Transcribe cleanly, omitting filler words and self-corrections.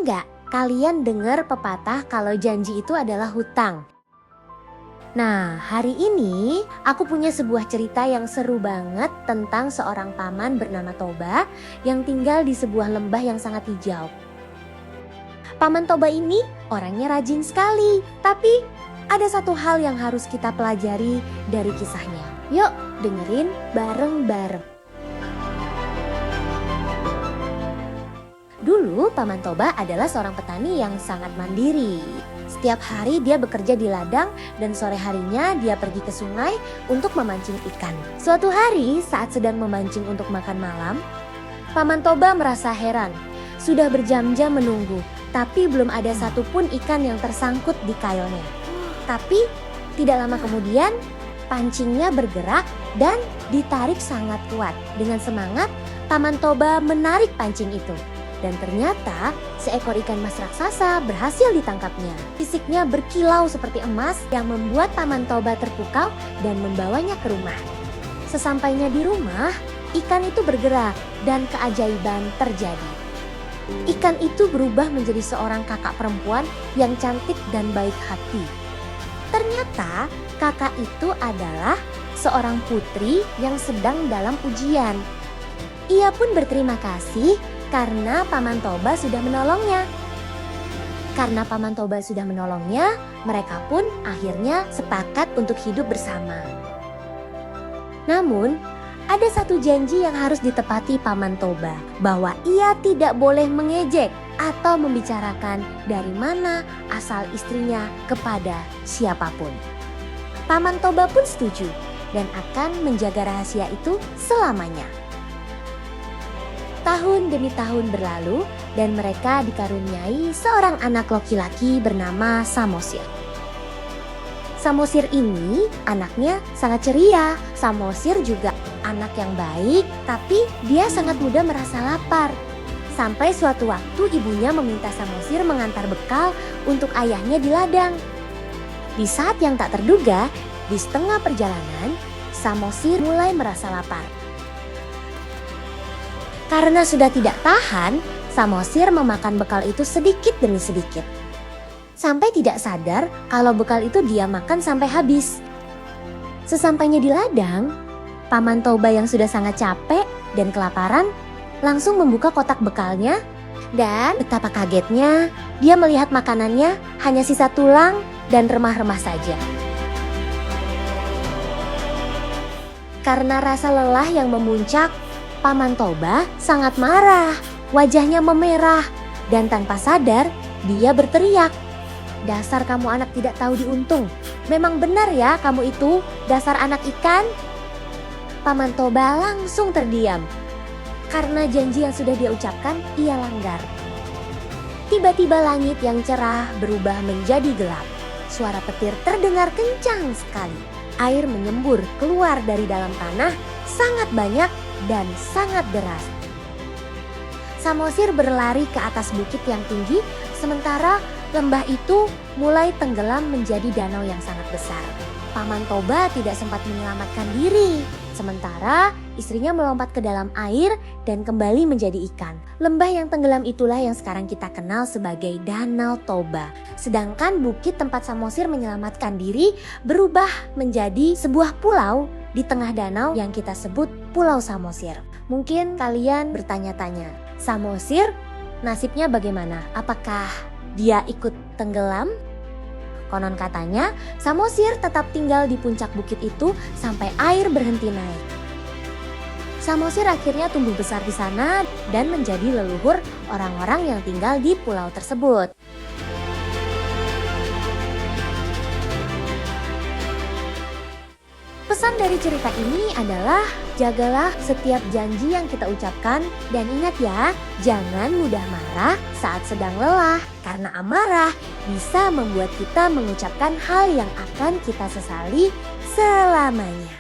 nggak kalian dengar pepatah kalau janji itu adalah hutang? Nah, hari ini aku punya sebuah cerita yang seru banget tentang seorang paman bernama Toba yang tinggal di sebuah lembah yang sangat hijau. Paman Toba ini orangnya rajin sekali, tapi ada satu hal yang harus kita pelajari dari kisahnya. Yuk, dengerin bareng-bareng. Dulu Paman Toba adalah seorang petani yang sangat mandiri. Setiap hari dia bekerja di ladang dan sore harinya dia pergi ke sungai untuk memancing ikan. Suatu hari saat sedang memancing untuk makan malam, Paman Toba merasa heran. Sudah berjam-jam menunggu, tapi belum ada satupun ikan yang tersangkut di kailnya. Tapi tidak lama kemudian pancingnya bergerak dan ditarik sangat kuat. Dengan semangat, Paman Toba menarik pancing itu. Dan ternyata seekor ikan mas raksasa berhasil ditangkapnya. Fisiknya berkilau seperti emas yang membuat Paman Toba terpukau dan membawanya ke rumah. Sesampainya di rumah, ikan itu bergerak dan keajaiban terjadi. Ikan itu berubah menjadi seorang kakak perempuan yang cantik dan baik hati. Ternyata kakak itu adalah seorang putri yang sedang dalam ujian. Ia pun berterima kasih karena Paman Toba sudah menolongnya. Karena Paman Toba sudah menolongnya, mereka pun akhirnya sepakat untuk hidup bersama. Namun, ada satu janji yang harus ditepati Paman Toba, bahwa ia tidak boleh mengejek atau membicarakan dari mana asal istrinya kepada siapapun. Paman Toba pun setuju dan akan menjaga rahasia itu selamanya. Tahun demi tahun berlalu dan mereka dikaruniai seorang anak laki-laki bernama Samosir. Samosir ini anaknya sangat ceria. Samosir juga anak yang baik, tapi dia sangat mudah merasa lapar. Sampai suatu waktu ibunya meminta Samosir mengantar bekal untuk ayahnya di ladang. Di saat yang tak terduga, di setengah perjalanan, Samosir mulai merasa lapar. Karena sudah tidak tahan, Samosir memakan bekal itu sedikit demi sedikit. Sampai tidak sadar kalau bekal itu dia makan sampai habis. Sesampainya di ladang, Paman Toba yang sudah sangat capek dan kelaparan langsung membuka kotak bekalnya. Dan betapa kagetnya dia melihat makanannya hanya sisa tulang dan remah-remah saja. Karena rasa lelah yang memuncak, Paman Toba sangat marah, wajahnya memerah, dan tanpa sadar dia berteriak, "Dasar kamu anak tidak tahu diuntung, memang benar ya kamu itu dasar anak ikan?" Paman Toba langsung terdiam, karena janji yang sudah dia ucapkan ia langgar. Tiba-tiba langit yang cerah berubah menjadi gelap, suara petir terdengar kencang sekali, air menyembur keluar dari dalam tanah sangat banyak dan sangat deras. Samosir berlari ke atas bukit yang tinggi, sementara lembah itu mulai tenggelam menjadi danau yang sangat besar. Paman Toba tidak sempat menyelamatkan diri, sementara istrinya melompat ke dalam air dan kembali menjadi ikan. Lembah yang tenggelam itulah yang sekarang kita kenal sebagai Danau Toba. Sedangkan bukit tempat Samosir menyelamatkan diri berubah menjadi sebuah pulau di tengah danau yang kita sebut Pulau Samosir. Mungkin kalian bertanya-tanya, Samosir nasibnya bagaimana? Apakah dia ikut tenggelam? Konon katanya, Samosir tetap tinggal di puncak bukit itu sampai air berhenti naik. Samosir akhirnya tumbuh besar di sana dan menjadi leluhur orang-orang yang tinggal di pulau tersebut. Pesan dari cerita ini adalah jagalah setiap janji yang kita ucapkan dan ingat ya, jangan mudah marah saat sedang lelah karena amarah bisa membuat kita mengucapkan hal yang akan kita sesali selamanya.